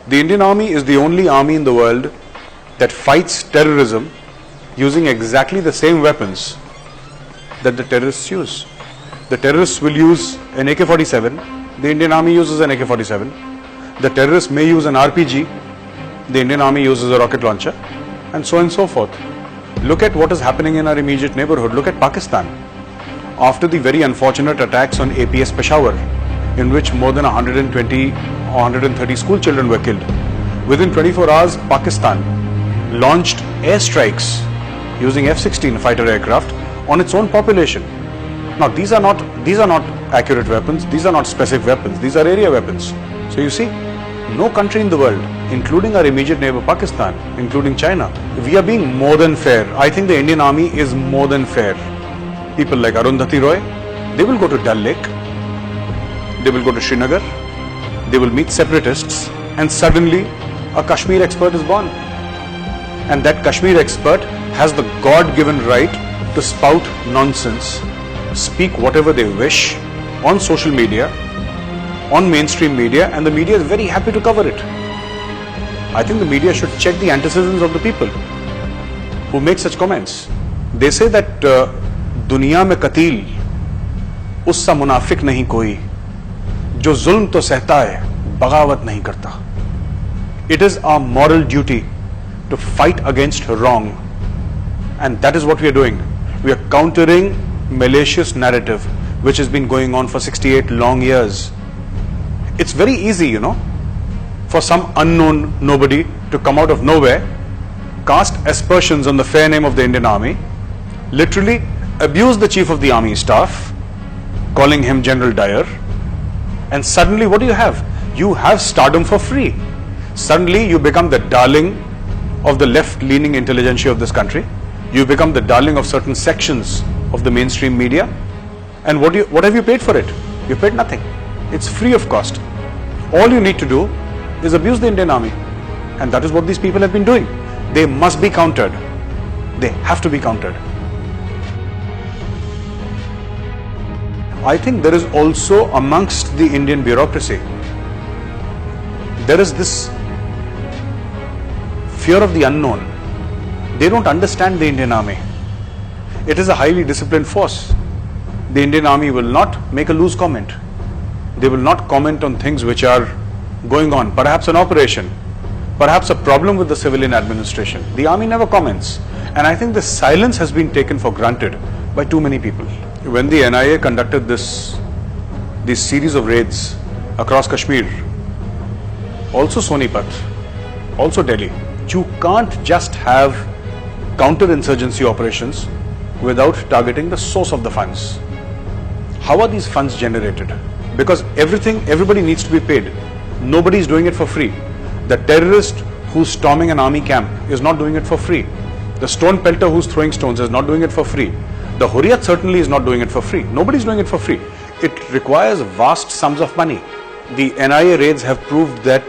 The Indian Army is the only army in the world that fights terrorism using exactly the same weapons that the terrorists use. The terrorists will use an AK-47, the Indian Army uses an AK-47. The terrorists may use an RPG, the Indian Army uses a rocket launcher, and so on and so forth. Look at what is happening in our immediate neighborhood. Look at Pakistan. After the very unfortunate attacks on APS Peshawar, in which more than 120 or 130 school children were killed, within 24 hours, Pakistan launched airstrikes using F-16 fighter aircraft on its own population. Now, these are not accurate weapons. These are not specific weapons. These are area weapons. So you see, no country in the world, including our immediate neighbor Pakistan, including China, we are being more than fair. I think the Indian Army is more than fair. People like Arundhati Roy, they will go to Dal Lake, they will go to Srinagar, they will meet separatists, and suddenly a Kashmir expert is born. And that Kashmir expert has the God-given right to spout nonsense, speak whatever they wish on social media, on mainstream media, and the media is very happy to cover it. I think the media should check the antecedents of the people who make such comments. They say that दुनिया में कतील उससा मुनाफिक नहीं कोई जो जुल्म तो सहता है बगावत नहीं करता. It is our moral duty to fight against wrong, and that is what we are doing. We are countering malicious narrative which has been going on for 68 long years. It's very easy, for some unknown nobody to come out of nowhere, cast aspersions on the fair name of the Indian Army, literally abuse the Chief of the Army Staff, calling him General Dyer, and suddenly what do you have? You have stardom for free. Suddenly you become the darling of the left-leaning intelligentsia of this country. You become the darling of certain sections of the mainstream media. And what have you paid for it? You paid nothing. It's free of cost. All you need to do is abuse the Indian Army. And that is what these people have been doing. They must be countered. They have to be countered. I think there is also amongst the Indian bureaucracy, there is this fear of the unknown. They don't understand the Indian Army. It is a highly disciplined force. The Indian Army will not make a loose comment. They will not comment on things which are going on, perhaps an operation, perhaps a problem with the civilian administration. The army never comments. And I think the silence has been taken for granted by too many people. When the NIA conducted this series of raids across Kashmir, also Sonipat, also Delhi, you can't just have counter-insurgency operations without targeting the source of the funds. How are these funds generated? Because everybody needs to be paid. Nobody is doing it for free. The terrorist who's storming an army camp is not doing it for free. The stone pelter who's throwing stones is not doing it for free. The Hurriyat certainly is not doing it for free. Nobody's doing it for free. It requires vast sums of money. The NIA raids have proved that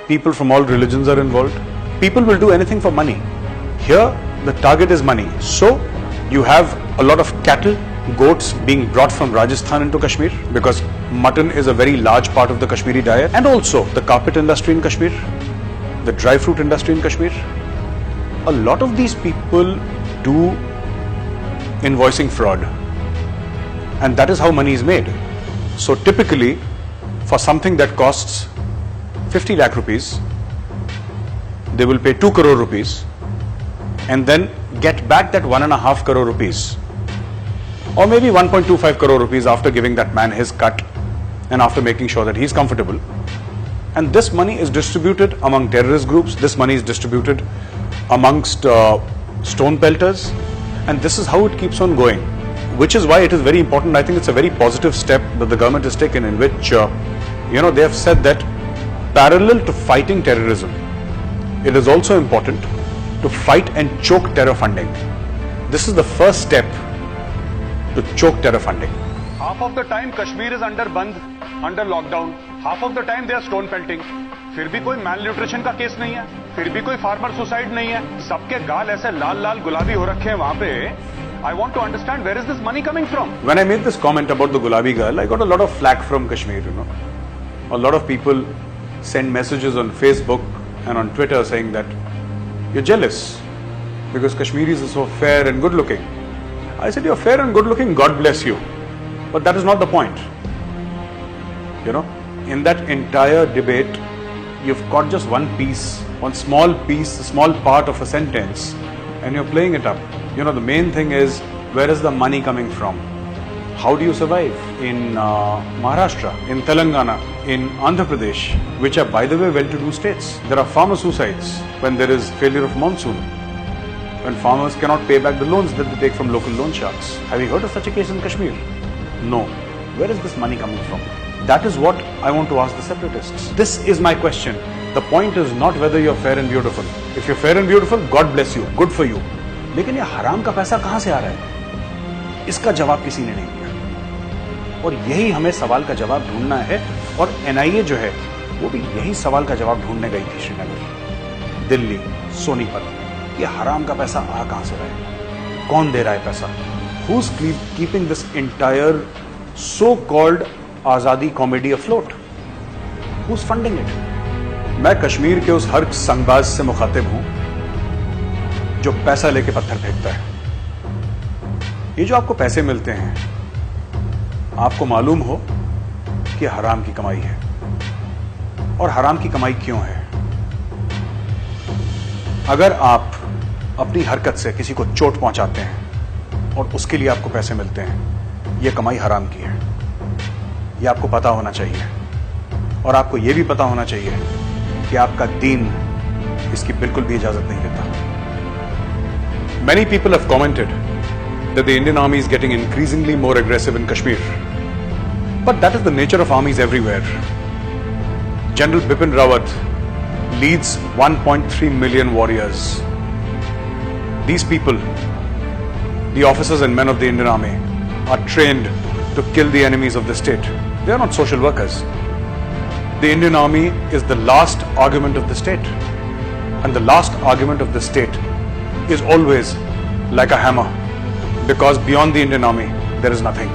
people from all religions are involved. People will do anything for money. Here, the target is money. So, you have a lot of cattle, goats being brought from Rajasthan into Kashmir because mutton is a very large part of the Kashmiri diet, and also the carpet industry in Kashmir, the dry fruit industry in Kashmir. A lot of these people do invoicing fraud, and that is how money is made. So typically, for something that costs 50 lakh rupees, they will pay 2 crore rupees and then get back that 1.5 crore rupees, or maybe 1.25 crore rupees after giving that man his cut and after making sure that he's comfortable. And this money is distributed among terrorist groups. This money is distributed amongst stone pelters, and this is how it keeps on going, which is why it is very important. I think it's a very positive step that the government has taken, in which they have said that parallel to fighting terrorism, it is also important to fight and choke terror funding. This is the first step to choke terror funding. Half of the time Kashmir is under band, under lockdown. Half of the time they are stone pelting. फिर भी कोई malnutrition का case नहीं है, फिर भी कोई farmer suicide नहीं है. सबके गाल ऐसे लाल लाल गुलाबी हो रखे हैं वहां पे. I want to understand, where is this money coming from? When I made this comment about the Gulabi girl, I got a lot of flack from Kashmir, A lot of people send messages on Facebook and on Twitter saying that you're jealous because Kashmiris are so fair and good looking. I said, you're fair and good looking, God bless you. But that is not the point. You know, in that entire debate, you've got just one piece, one small piece, a small part of a sentence, and you're playing it up. You know, the main thing is, where is the money coming from? How do you survive in Maharashtra, in Telangana, in Andhra Pradesh, which are, by the way, well-to-do states? There are farmer suicides when there is failure of monsoon, when farmers cannot pay back the loans that they take from local loan sharks. Have you heard of such a case in Kashmir? No. Where is this money coming from? That is what I want to ask the separatists. This is my question. The point is not whether you're fair and beautiful. If you're fair and beautiful, God bless you, good for you. लेकिन ये हराम का पैसा कहां से आ रहा है? इसका जवाब किसी ने नहीं दिया। और यही हमें सवाल का जवाब ढूंढना है, और एनआईए जो है वो भी यही सवाल का जवाब ढूंढने गई थी श्रीनगर, दिल्ली, सोनीपत। ये हराम का पैसा आ कहां से रहा है? कौन दे रहा है पैसा? Who's keeping this entire so-called आजादी comedy afloat? Who's funding it? मैं कश्मीर के उस हर संगबाज से मुखातिब हूं जो पैसा लेके पत्थर फेंकता है। ये जो आपको पैसे मिलते हैं, आपको मालूम हो कि हराम की कमाई है। और हराम की कमाई क्यों है? अगर आप अपनी हरकत से किसी को चोट पहुंचाते हैं और उसके लिए आपको पैसे मिलते हैं, यह कमाई हराम की है। यह आपको पता होना चाहिए, और आपको यह भी पता होना चाहिए कि आपका दीन इसकी बिल्कुल भी इजाजत नहीं देता। Many people have commented that the Indian Army is getting increasingly more aggressive in Kashmir. But that is the nature of armies everywhere. General Bipin Rawat leads 1.3 million warriors. These people, the officers and men of the Indian Army, are trained to kill the enemies of the state. They are not social workers. The Indian Army is the last argument of the state. And the last argument of the state is always like a hammer, because beyond the Indian Army, there is nothing.